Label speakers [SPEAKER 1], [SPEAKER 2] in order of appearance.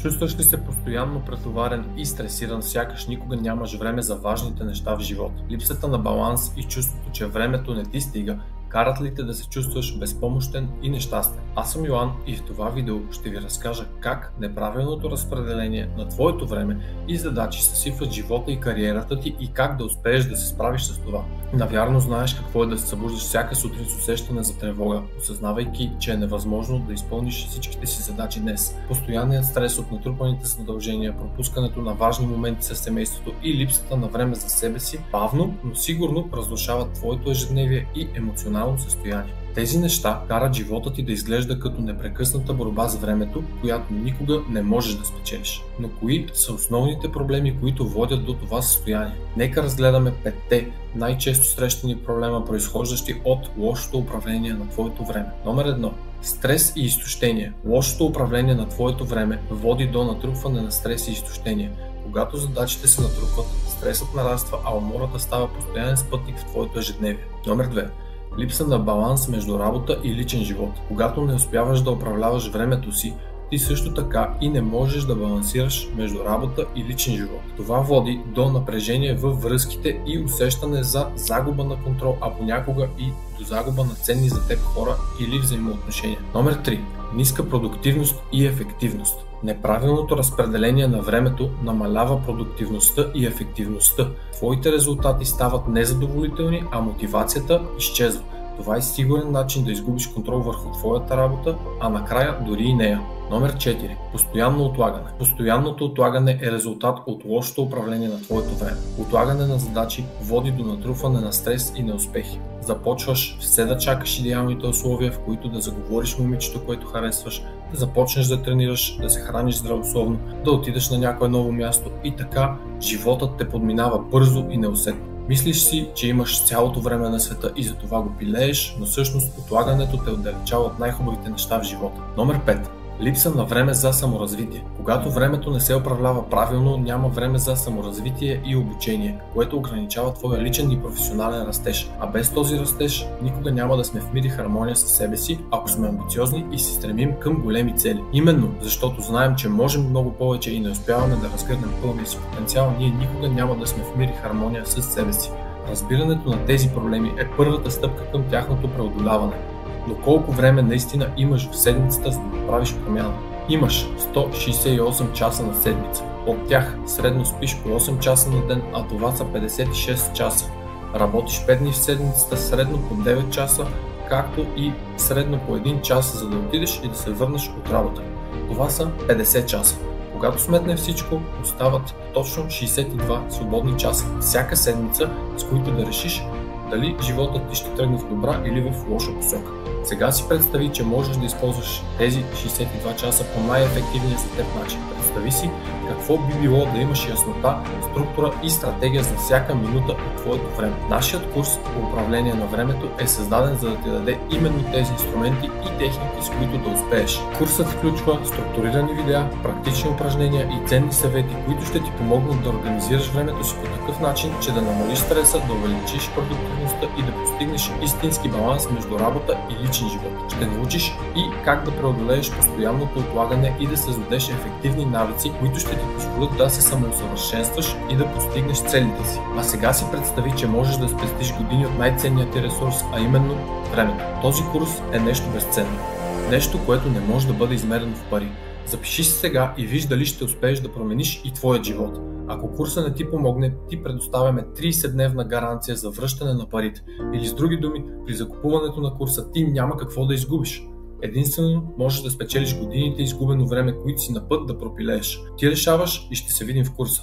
[SPEAKER 1] Чувстваш ли се постоянно претоварен и стресиран, сякаш никога нямаш време за важните неща в живота? Липсата на баланс и чувството, че времето не ти стига, карат ли те да се чувстваш безпомощен и нещастен? Аз съм Йоан и в това видео ще ви разкажа как неправилното разпределение на твоето време и задачи съсипват живота и кариерата ти и как да успееш да се справиш с това. Навярно знаеш какво е да се събуждаш всяка сутрин с усещане за тревога, осъзнавайки, че е невъзможно да изпълниш всичките си задачи днес. Постоянният стрес от натрупаните задължения, пропускането на важни моменти със семейството и липсата на време за себе си бавно, но сигурно разрушават твоето ежедневие и емоционално състояние. Тези неща карат живота ти да изглежда като непрекъсната борба с времето, която никога не можеш да спечелиш. Но кои са основните проблеми, които водят до това състояние? Нека разгледаме 5 най-често срещани проблема, произхождащи от лошото управление на твоето време. Номер 1. Стрес и изтощение. Лошото управление на твоето време води до натрупване на стрес и изтощение. Когато задачите се натрупват, стресът нараства, а умората става постоянен спътник в твоето ежедневие. Номер 2. Липса на баланс между работа и личен живот. Когато не успяваш да управляваш времето си, ти също така и не можеш да балансираш между работа и личен живот. Това води до напрежение във връзките и усещане за загуба на контрол, а понякога и до загуба на ценни за теб хора или взаимоотношения. Номер 3. Ниска продуктивност и ефективност. Неправилното разпределение на времето намалява продуктивността и ефективността. Твоите резултати стават незадоволителни, а мотивацията изчезва. Това е сигурен начин да изгубиш контрол върху твоята работа, а накрая дори и нея. Номер 4. Постоянно отлагане. Постоянното отлагане е резултат от лошото управление на твоето време. Отлагане на задачи води до натрупване на стрес и неуспехи. Започваш все да чакаш идеалните условия, в които да заговориш момичето, което харесваш, да започнеш да тренираш, да се храниш здравословно, да отидеш на някое ново място и така животът те подминава бързо и неусетно. Мислиш си, че имаш цялото време на света и за това го пилееш, но всъщност отлагането те отдалечава от най-хубавите неща в живота. Номер 5. Липса на време за саморазвитие. Когато времето не се управлява правилно, няма време за саморазвитие и обучение, което ограничава твоя личен и професионален растеж. А без този растеж никога няма да сме в мир и хармония със себе си, ако сме амбициозни и се стремим към големи цели. Именно защото знаем, че можем много повече и не успяваме да разгърнем пълния си потенциал, ние никога няма да сме в мир и хармония със себе си. Разбирането на тези проблеми е първата стъпка към тяхното преодоляване. Но колко време наистина имаш в седмицата, за да направиш промяна? Имаш 168 часа на седмица. От тях средно спиш по 8 часа на ден, а това са 56 часа. Работиш 5 дни в седмицата, средно по 9 часа, както и средно по 1 час, за да отидеш и да се върнеш от работа. Това са 50 часа. Когато сметнем всичко, остават точно 62 свободни часа всяка седмица, с които да решиш дали животът ти ще тръгне в добра или в лоша посока. Сега си представи, че можеш да използваш тези 62 часа по най-ефективния за теб начин. Представи си какво би било да имаш яснота, структура и стратегия за всяка минута от твоето време. Нашият курс по управление на времето е създаден, за да ти даде именно тези инструменти и техники, с които да успееш. Курсът включва структурирани видеа, практични упражнения и ценни съвети, които ще ти помогнат да организираш времето си по такъв начин, че да намалиш стреса, да увеличиш продуктивността и да постигнеш истински баланс между работа и личен живот. Ще научиш и как да преодолееш постоянното отлагане и да създадеш ефективни навици, които ще ти позволят да се самоусъвършенстваш и да постигнеш целите си. А сега си представи, че можеш да спестиш години от най-ценният ти ресурс, а именно времето. Този курс е нещо безценно. Нещо, което не може да бъде измерено в пари. Запиши се сега и виж дали ще успееш да промениш и твоят живот. Ако курса не ти помогне, ти предоставяме 30-дневна гаранция за връщане на парите. Или с други думи, при закупуването на курса ти няма какво да изгубиш. Единствено можеш да спечелиш годините изгубено време, които си на път да пропилееш. Ти решаваш и ще се видим в курса.